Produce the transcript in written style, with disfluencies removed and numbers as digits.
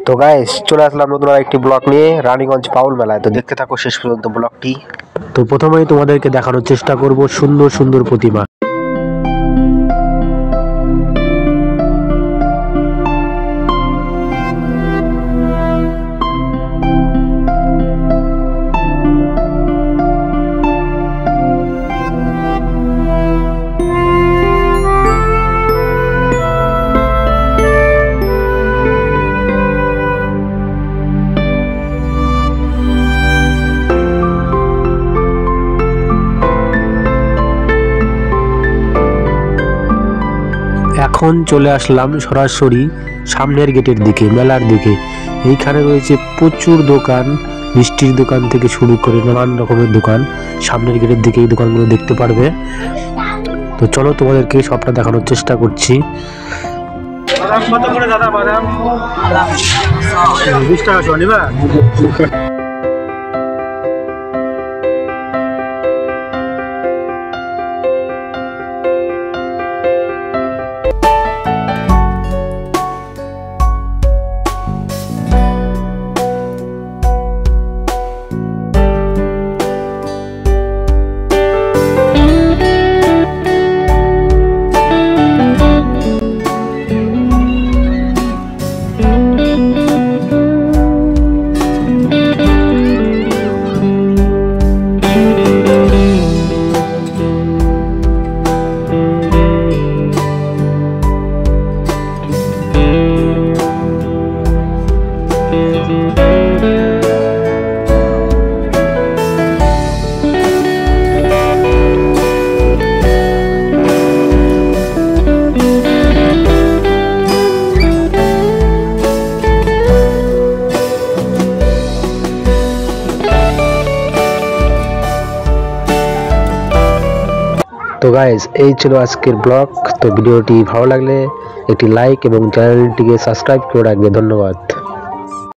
তো গাইস চলে আসলাম নতুন একটি ব্লগ নিয়ে রানীগঞ্জ পাউল মেলায়। তো দেখতে থাকো শেষ পর্যন্ত ব্লগটি। তো প্রথমেই তোমাদেরকে দেখানোর চেষ্টা করব সুন্দর সুন্দর প্রতিমা। এখন চলে আসলাম সরাসরি সামনের গেটের দিকে, মেলার দিকে। এইখানে রয়েছে প্রচুর দোকান, মিষ্টির দোকান থেকে শুরু করে নানান রকমের দোকান। সামনের গেটের দিকে এই দোকানগুলো দেখতে পারবে। তো চলো তোমাদেরকে সবটা দেখানোর চেষ্টা করছি। কত করে দাদা বাদাম? 20 টাকা শনিবার। তো গাইজ এই ছিল আজকের ব্লগ। তো ভিডিওটি ভালো লাগলে একটি লাইক এবং চ্যানেলটিকে সাবস্ক্রাইব করে রাখবে। ধন্যবাদ।